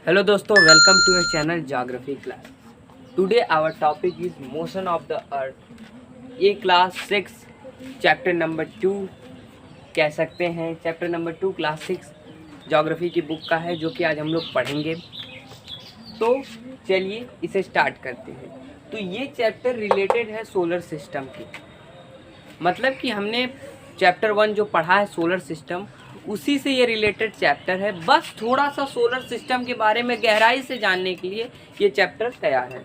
Hello दोस्तों, welcome to your channel Geography class. Today our topic is motion of the earth. ये class 6 chapter number 2 कह सकते हैं, chapter number 2 class 6 geography की book का है, जो कि आज हम लोग पढ़ेंगे। तो चलिए इसे स्टार्ट करते हैं। तो ये चैप्टर रिलेटेड है सोलर सिस्टम की, मतलब कि हमने चैप्टर 1 जो पढ़ा है सोलर सिस्टम, उसी से ये रिलेटेड चैप्टर है। बस थोड़ा सा सोलर सिस्टम के बारे में गहराई से जानने के लिए ये चैप्टर तैयार है।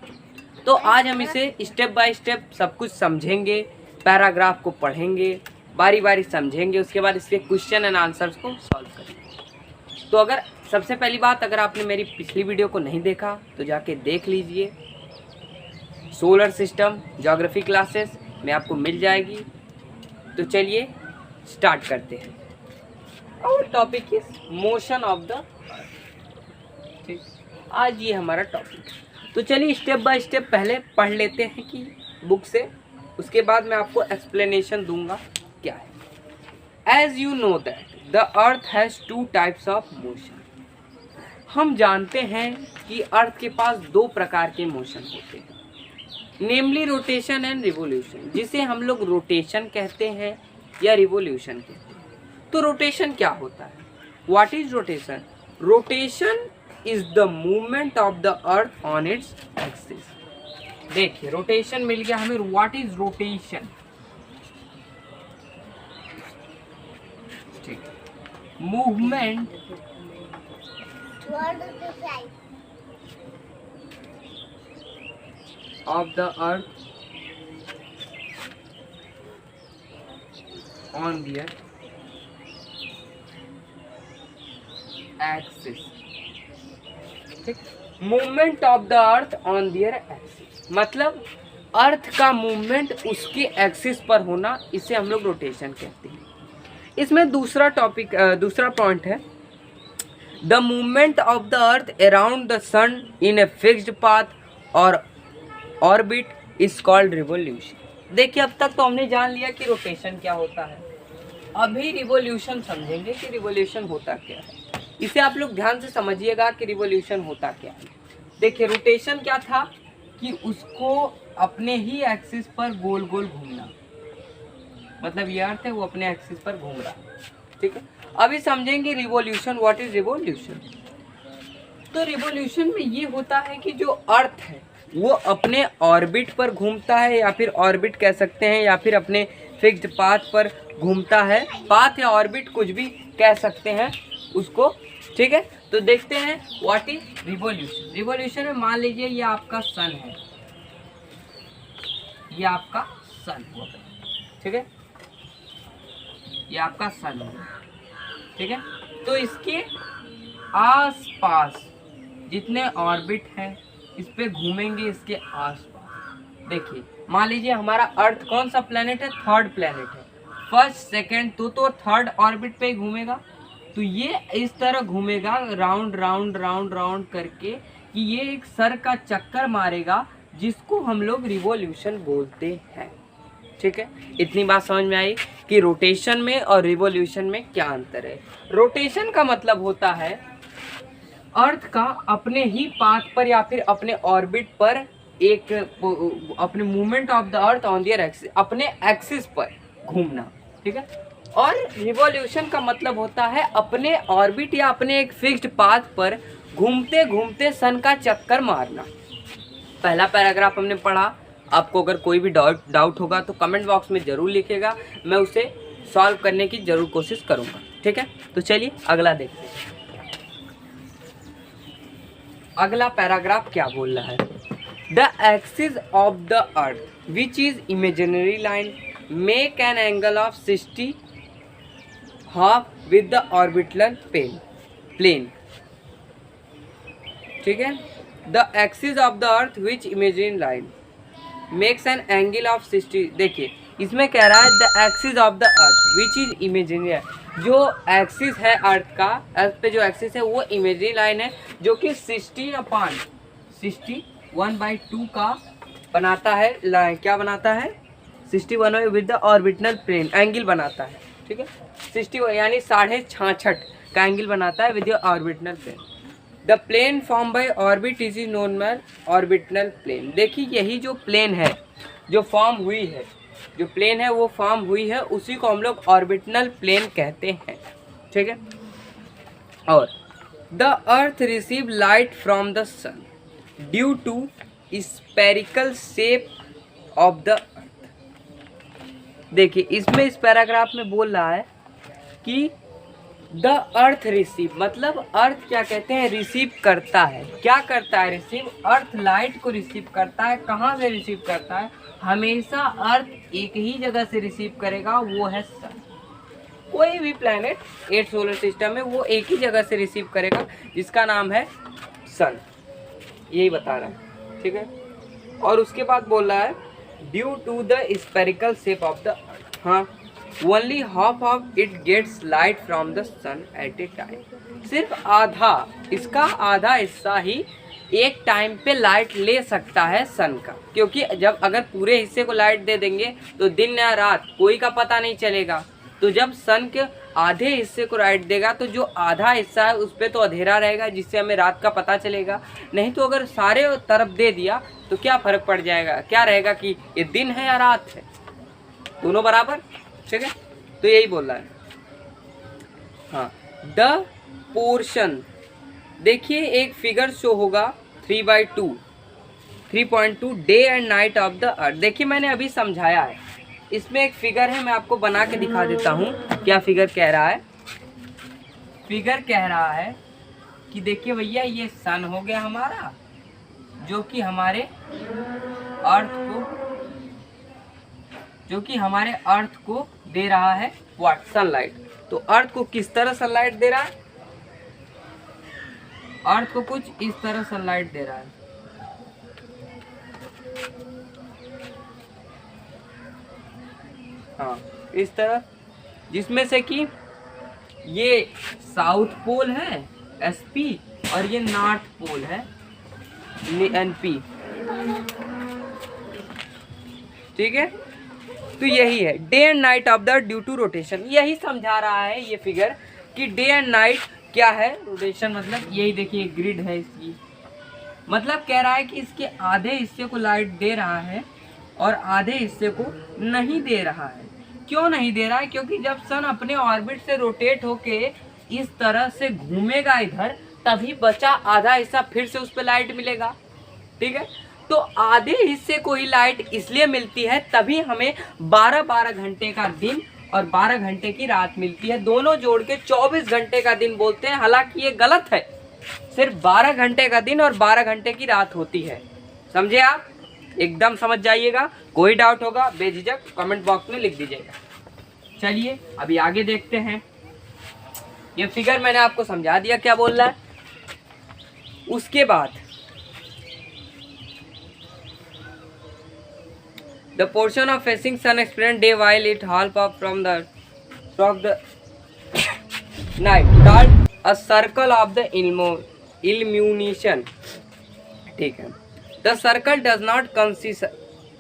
तो आज हम इसे स्टेप बाय स्टेप सब कुछ समझेंगे, पैराग्राफ को पढ़ेंगे, बारी बारी समझेंगे, उसके बाद इसके क्वेश्चन एंड आंसर्स को सॉल्व करेंगे। तो अगर सबसे पहली बात, अगर आपने मेरी पिछली वीडियो को नहीं देखा तो जाके देख लीजिए। सोलर सिस्टम ज्योग्राफी क्लासेस में आपको मिल जाएगी। तो चलिए स्टार्ट करते हैं। और topic is motion of the अर्थ। ठीक, आज ये हमारा टॉपिक है। तो चलिए स्टेप बाय स्टेप पहले पढ़ लेते हैं कि बुक से, उसके बाद मैं आपको एक्सप्लेनेशन दूंगा क्या है। As you know that the earth has 2 types of motion. हम जानते हैं कि अर्थ के पास 2 प्रकार के मोशन होते हैं, नेमली रोटेशन एंड रिवोल्यूशन, जिसे हम लोग रोटेशन कहते हैं या रिवोल्यूशन कहते हैं। तो रोटेशन क्या होता है? What is rotation? Rotation is the movement of the earth on its axis. देखिए रोटेशन मिल गया हमें। What is rotation? ठीक, movement of the earth on their axis। ठीक, movement of the earth on their axis, मतलब earth का movement उसके axis पर होना, इसे हम लोग रोटेशन कहते हैं। इसमें दूसरा पॉइंट है, the movement of the earth around the sun in a fixed path or orbit is called revolution. देखिए अब तक तो हमने जान लिया कि रोटेशन क्या होता है, अभी रिवोल्यूशन समझेंगे कि रिवोल्यूशन होता क्या है। इसे आप लोग ध्यान से समझिएगा कि रिवोल्यूशन होता क्या है। देखिए रोटेशन क्या था कि उसको अपने ही एक्सिस पर गोल गोल घूमना, मतलब ये अर्थ है वो अपने एक्सिस पर घूम रहा है। ठीक है, अभी समझेंगे रिवोल्यूशन। What is revolution? तो रिवोल्यूशन में ये होता है कि जो अर्थ है वो अपने ऑर्बिट पर घूमता है, या फिर ऑर्बिट कह सकते हैं, या फिर अपने फिक्स्ड पाथ पर घूमता है। पाथ या ऑर्बिट कुछ भी कह सकते हैं उसको। ठीक है, तो देखते हैं व्हाट इज रिवोल्यूशन। रिवोल्यूशन में मान लीजिए ये आपका सन है, ये आपका सन हुआ, ठीक है, ये आपका सन है। ठीक है, तो इसके आसपास जितने ऑर्बिट हैं इस पे घूमेंगे, इसके आसपास। देखिए मान लीजिए हमारा अर्थ कौन सा प्लेनेट है? थर्ड प्लेनेट है। फर्स्ट सेकंड तो थर्ड ऑर्बिट पे ही घूमेगा। तो ये इस तरह घूमेगा राउंड राउंड राउंड राउंड करके, कि ये एक सर का चक्कर मारेगा, जिसको हम लोग रिवोल्यूशन बोलते हैं। ठीक है, इतनी बात समझ में आई कि रोटेशन में और रिवोल्यूशन में क्या अंतर है। रोटेशन का मतलब होता है अर्थ का अपने ही पाथ पर या फिर अपने ऑर्बिट पर एक अपने movement of the earth on their axis, अपने एक्सिस पर घूमना। ठीक है, और रिवॉल्यूशन का मतलब होता है अपने ऑर्बिट या अपने एक फिक्स्ड पाथ पर घूमते घूमते सन का चक्कर मारना। पहला पैराग्राफ हमने पढ़ा। आपको अगर कोई भी डाउट होगा तो कमेंट बॉक्स में ज़रूर लिखिएगा, मैं उसे सॉल्व करने की ज़रूर कोशिश करूँगा। ठीक है, तो चलिए अगला देखते हैं। अगला पैराग्राफ क्या बोल रहा है? The axis of the earth which is imaginary line make an angle of 60 half with the orbital plane. ठीक है, the axis of the earth which imaginary line makes an angle of 60। देखिए इसमें कह रहा है the axis of the earth which is imaginary, जो axis है earth का, अर्थ पे जो एक्सिस है वो इमेजिनरी लाइन है, जो कि 61/2 का बनाता है। क्या बनाता है? 61 with the orbital plane angle बनाता है। ठीक है, 60 यानी 66.5 का एंगल बनाता है with the orbital plane. The plane form by orbit is known by orbital plane. देखिए यही जो प्लेन है जो फॉर्म हुई है, जो प्लेन है वो फॉर्म हुई है, उसी को हम लोग ऑर्बिटल प्लेन कहते हैं, ठीक है। और the earth receive light from the sun due to spherical shape of the earth. देखिए इसमें इस पैराग्राफ में बोल रहा है कि द अर्थ रिसीव, मतलब अर्थ क्या कहते हैं, रिसीव करता है। क्या करता है रिसीव? अर्थ लाइट को रिसीव करता है। कहाँ से रिसीव करता है? हमेशा अर्थ एक ही जगह से रिसीव करेगा, वो है सन। कोई भी प्लैनेट 8 सोलर सिस्टम में वो एक ही जगह से रिसीव करेगा, जिसका नाम है सन। यही बता रहा है, ठीक है। और उसके बाद बोल रहा है due to the spherical shape of the earth, हाँ, only half of it gets light from the sun at a time. सिर्फ आधा, इसका आधा हिस्सा ही एक टाइम पे लाइट ले सकता है सन का, क्योंकि जब अगर पूरे हिस्से को लाइट दे देंगे तो दिन या रात कोई का पता नहीं चलेगा। तो जब सन के आधे हिस्से को लाइट देगा तो जो आधा हिस्सा है उस पर तो अंधेरा रहेगा, जिससे हमें रात का पता चलेगा। नहीं तो अगर सारे तरफ दे दिया तो क्या फ़र्क पड़ जाएगा, क्या रहेगा कि ये दिन है या रात है, दोनों बराबर, ठीक है। तो यही बोल रहा है, हाँ। द पोर्शन, देखिए एक फिगर शो होगा 3/2 day and night of the earth. देखिए मैंने अभी समझाया है, इसमें एक फिगर है, मैं आपको बना के दिखा देता हूँ क्या फिगर कह रहा है। फिगर कह रहा है कि देखिए भैया ये सन हो गया हमारा, जो कि हमारे अर्थ को दे रहा है व्हाट, सनलाइट। तो अर्थ को किस तरह सनलाइट दे रहा है? अर्थ को कुछ इस तरह सनलाइट दे रहा है, हाँ इस तरह, जिसमें से कि ये साउथ पोल है SP और ये नॉर्थ पोल है NP, ठीक है। तो यही है day and night of the due to rotation. यही समझा रहा है ये फिगर कि डे एंड नाइट क्या है, रोटेशन मतलब यही। देखिए ग्रिड है इसकी, मतलब कह रहा है कि इसके आधे हिस्से को लाइट दे रहा है और आधे हिस्से को नहीं दे रहा है। क्यों नहीं दे रहा है? क्योंकि जब सन अपने ऑर्बिट से रोटेट होके इस तरह से घूमेगा इधर, तभी बचा आधा हिस्सा फिर से उस पर लाइट मिलेगा, ठीक है। तो आधे हिस्से को ही लाइट इसलिए मिलती है, तभी हमें 12-12 घंटे का दिन और 12 घंटे की रात मिलती है। दोनों जोड़ के 24 घंटे का दिन बोलते हैं, हालांकि ये गलत है। सिर्फ 12 घंटे का दिन और 12 घंटे की रात होती है, समझे आप? एकदम समझ जाइएगा। कोई डाउट होगा बेझिझक कमेंट बॉक्स में लिख दीजिएगा। चलिए अभी आगे देखते हैं। ये फिगर मैंने आपको समझा दिया क्या बोल रहा है। उसके बाद the portion of facing sun experience day while it half of from the night called a circle of the illumination, ठीक है। The circle does not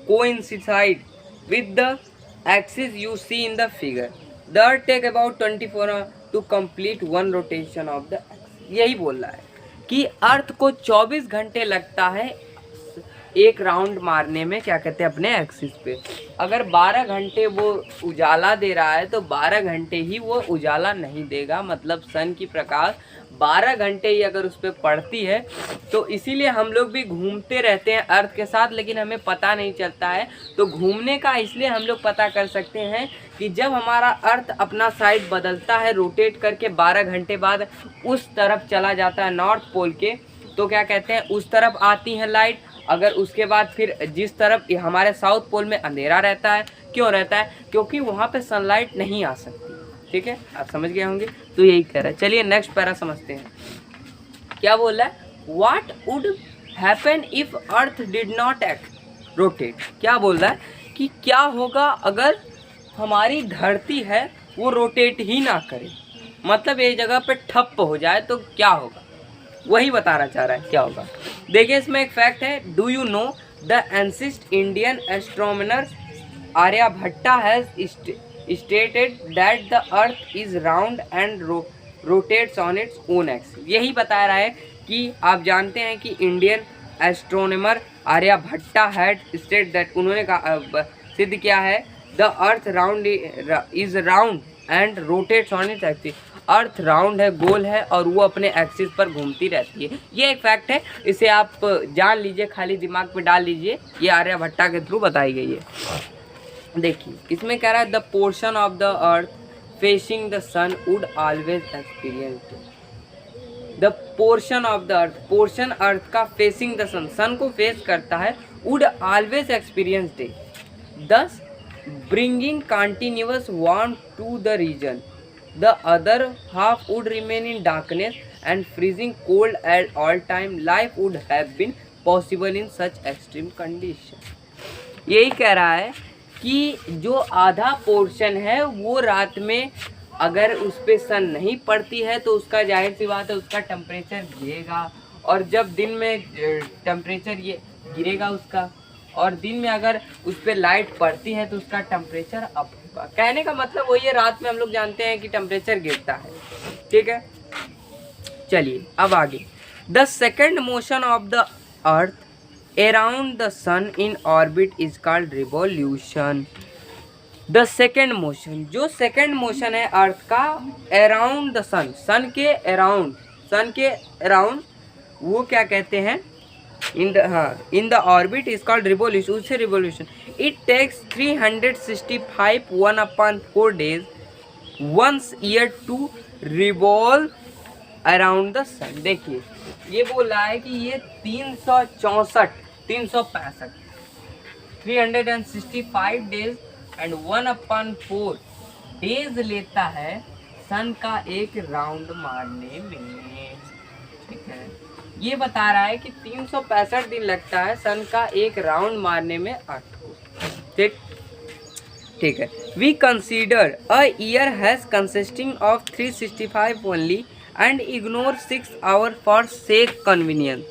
coincide with the axis you see in the figure. The earth take about 24 hours to complete one rotation of the axis. यही बोल रहा है कि अर्थ को 24 घंटे लगता है एक राउंड मारने में, क्या कहते हैं, अपने एक्सिस पे। अगर 12 घंटे वो उजाला दे रहा है तो 12 घंटे ही वो उजाला नहीं देगा, मतलब सन की प्रकाश 12 घंटे ही अगर उस पर पड़ती है। तो इसीलिए हम लोग भी घूमते रहते हैं अर्थ के साथ, लेकिन हमें पता नहीं चलता है। तो घूमने का इसलिए हम लोग पता कर सकते हैं कि जब हमारा अर्थ अपना साइड बदलता है रोटेट करके 12 घंटे बाद उस तरफ चला जाता है नॉर्थ पोल के, तो क्या कहते हैं, उस तरफ आती है लाइट। अगर उसके बाद फिर जिस तरफ हमारे साउथ पोल में अंधेरा रहता है, क्यों रहता है? क्योंकि वहाँ पे सनलाइट नहीं आ सकती, ठीक है। आप समझ गए होंगे। तो यही कह रहा है। चलिए नेक्स्ट पैरा समझते हैं क्या बोल रहा है। What would happen if earth did not rotate. क्या बोल रहा है कि क्या होगा अगर हमारी धरती है वो रोटेट ही ना करे, मतलब एक जगह पे ठप्प हो जाए तो क्या होगा, वही बताना चाह रहा है क्या होगा। देखिए इसमें एक फैक्ट है। Do you know the ancient Indian astronomer Aryabhata has stated that the earth is round and rotates on its own axis. यही बता रहा है कि आप जानते हैं कि Indian astronomer Aryabhata had state that, उन्होंने सिद्ध किया है the earth round is round and rotates on its axis. Earth round है, गोल है, और वो अपने एक्सिस पर घूमती रहती है। ये एक फैक्ट है, इसे आप जान लीजिए, खाली दिमाग में डाल लीजिए, ये आर्यभट्टा के थ्रू बताई गई है। देखिए इसमें कह रहा है the portion of the earth facing the sun would always experience, the portion of the earth, portion earth का फेसिंग द सन, सन को फेस करता है, would always experience day, thus bringing continuous warmth to the region. The other half would remain in darkness and freezing cold at all time. Life would have been possible in such extreme condition. यही कह रहा है कि जो आधा portion है वो रात में अगर उस पर सन नहीं पड़ती है तो उसका जाहिर सी बात है उसका टेम्परेचर गिरेगा, और जब दिन में टेम्परेचर ये गिरेगा उसका, और दिन में अगर उस पर लाइट पड़ती है तो उसका टेम्परेचर अप होगा। कहने का मतलब वही है, रात में हम लोग जानते हैं कि टेम्परेचर गिरता है। ठीक है, चलिए अब आगे। The second motion of the earth around the sun in orbit is called revolution. The second motion, जो सेकेंड मोशन है अर्थ का अराउंड द सन, सन के अराउंड वो क्या कहते हैं, in the orbit is called revolution, उससे revolution. It takes 365 1/4 days once year to revolve around the sun. देखिए ये बोल रहा है कि ये 365 365 डेज एंड 1/4 डेज लेता है सन का एक राउंड मारने में। ठीक है, ये बता रहा है कि 365 दिन लगता है सन का एक राउंड मारने में अर्थ को। ठीक है, we consider a year has consisting of 365 only and ignore 6 hour for sake convenience.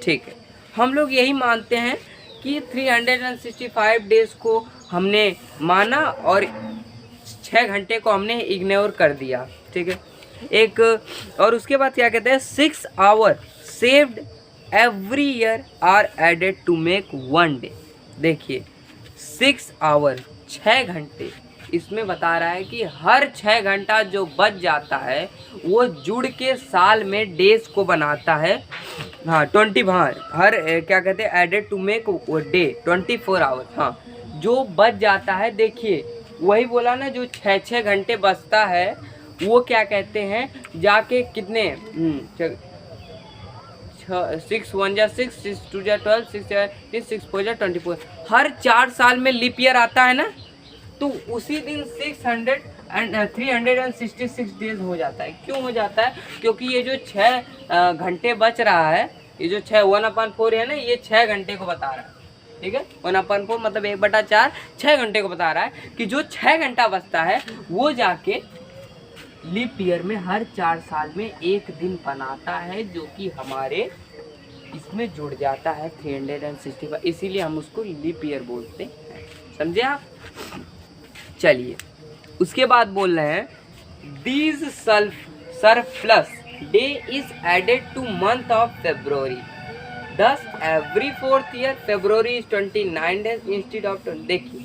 ठीक है, हम लोग यही मानते हैं कि 365 डेज को हमने माना और 6 घंटे को हमने इग्नोर कर दिया। ठीक है, एक और उसके बाद क्या कहते हैं, 6 hour saved every year are added to make 1 day. देखिए 6 आवर 6 घंटे, इसमें बता रहा है कि हर 6 घंटा जो बच जाता है वो जुड़ के साल में डेज को बनाता है। हाँ 20, हाँ हर क्या कहते हैं added to make day 24 hour. हाँ जो बच जाता है, देखिए वही बोला ना, जो 6 घंटे बचता है वो क्या कहते हैं जाके कितने 6 1 जा 6 6 2 जा 12 6 6 4 जा 24, हर 4 साल में लीप ईयर आता है ना, तो उसी दिन 366 डेज हो जाता है। क्यों हो जाता है, क्योंकि ये जो 6 घंटे बच रहा है, ये जो 1/4 है ना, ये 6 घंटे को बता रहा है। ठीक है, 1/4 मतलब 1/4 6 घंटे को बता रहा है कि जो 6 घंटा बचता है वो जाके लीप ईयर में हर 4 साल में एक दिन बनाता है, जो कि हमारे इसमें जुड़ जाता है 365, इसीलिए हम उसको लीप ईयर बोलते हैं। समझे आप? चलिए उसके बाद बोल रहे हैं these surplus day is added to month of February, thus every 4th year February is 29 days instead of 20। देखिए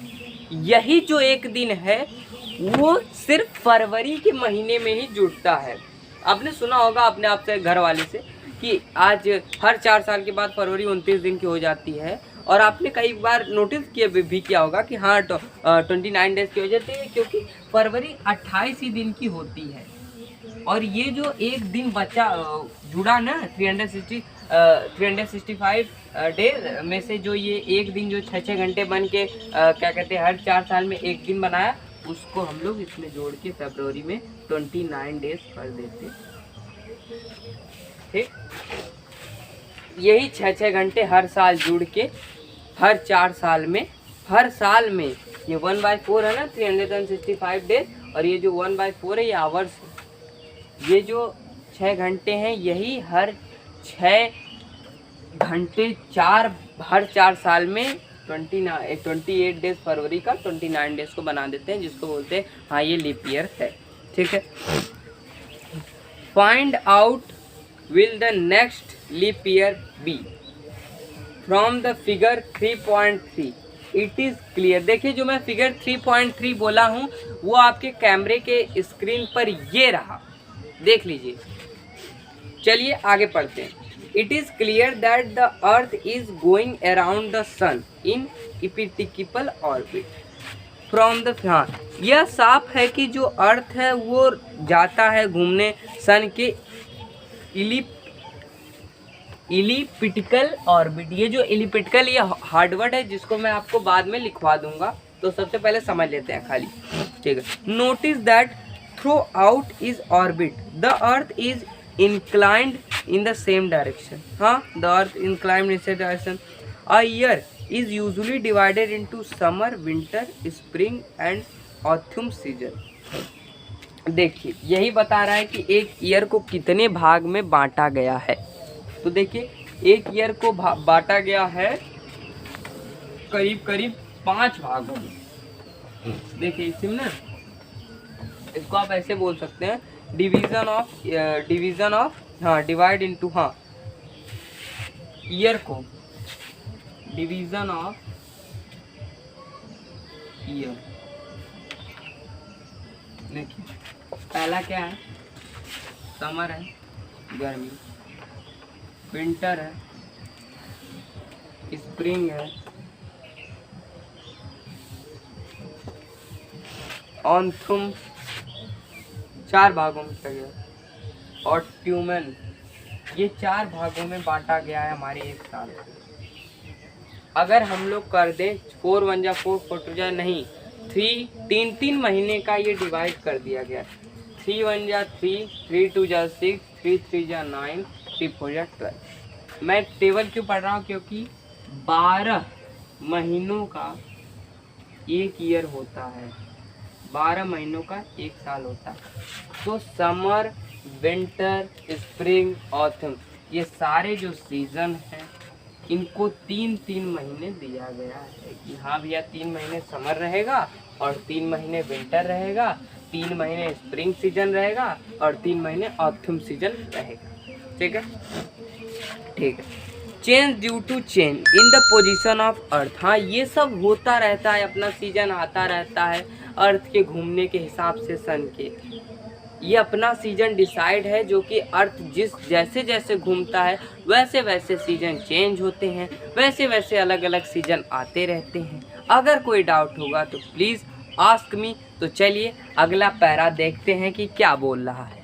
यही जो एक दिन है वो सिर्फ फरवरी के महीने में ही जुड़ता है। आपने सुना होगा अपने आप से घर वाले से कि आज हर 4 साल के बाद फरवरी 29 दिन की हो जाती है, और आपने कई बार नोटिस किया भी किया होगा कि हाँ 29 डेज की हो जाती है, क्योंकि फरवरी 28 ही दिन की होती है। और ये जो एक दिन बचा जुड़ा ना 365 डेज में से, जो ये एक दिन जो 6 घंटे बन के क्या कहते हैं हर 4 साल में एक दिन बनाया, उसको हम लोग इसमें जोड़ के फरवरी में 29 डेज कर देते। ठीक, यही 6 घंटे हर साल जुड़ के हर 4 साल में, हर साल में ये 1/4 है ना 365 डेज, और ये जो 1/4 है ये आवर्स है। ये जो 6 घंटे हैं यही हर 6 घंटे हर 4 साल में 28 डेज फरवरी का 29 डेज को बना देते हैं, जिसको बोलते हैं हाँ ये लीप ईयर है। ठीक है, find out will the next leap year be from the figure 3.3 it is clear. देखिए जो मैं फिगर 3.3 बोला हूँ वो आपके कैमरे के स्क्रीन पर ये रहा, देख लीजिए। चलिए आगे पढ़ते हैं। It is clear that the earth is going around the sun in elliptical orbit from the, हाँ यह साफ है कि जो अर्थ है वो जाता है घूमने सन के इलिप्टिकल ऑर्बिट। ये जो इलिप्टिकल ये हार्ड वर्ड है जिसको मैं आपको बाद में लिखवा दूंगा, तो सबसे पहले समझ लेते हैं खाली, ठीक है। Notice that through out is orbit the earth is inclined in the same direction, the earth inclined in the same direction. A year is usually divided into summer, winter, spring and autumn season. देखिए यही बता रहा है कि एक year को कितने भाग में बांटा गया है। तो देखिए एक ईयर को बांटा गया है करीब करीब 5 भागों में। देखिए इसमें ना, इसको आप ऐसे बोल सकते हैं division of divide into, year को डिवीजन ऑफ ईयर। देखिए पहला क्या है, समर है गर्मी, विंटर है, स्प्रिंग है, ऑथम 4 भागों में गया, और ट्यूमन, ये 4 भागों में बांटा गया है हमारे एक साल। अगर हम लोग कर दें 4 1 जा 4 4 2 जा नहीं, 3 महीने का ये डिवाइड कर दिया गया। 3 1 जा 3, 3 2 जा 6, 3 3 जा 9, 3 4 जा 12। मैं टेबल क्यों पढ़ रहा हूँ, क्योंकि 12 महीनों का एक ईयर होता है, 12 महीनों का एक साल होता है। तो समर, विंटर, स्प्रिंग, ऑटम, ये सारे जो सीज़न हैं इनको 3 महीने दिया गया है कि हाँ भैया 3 महीने समर रहेगा और 3 महीने विंटर रहेगा, 3 महीने स्प्रिंग सीजन रहेगा और 3 महीने ऑटम सीजन रहेगा। ठीक है, ठीक है। Change due to change in the position of earth, हाँ ये सब होता रहता है, अपना सीजन आता रहता है अर्थ के घूमने के हिसाब से, सन के। ये अपना सीजन डिसाइड है, जो कि अर्थ जैसे जैसे घूमता है वैसे वैसे सीजन चेंज होते हैं, वैसे वैसे अलग अलग सीजन आते रहते हैं। अगर कोई डाउट होगा तो प्लीज़ आस्क मी। तो चलिए अगला पैरा देखते हैं कि क्या बोल रहा है।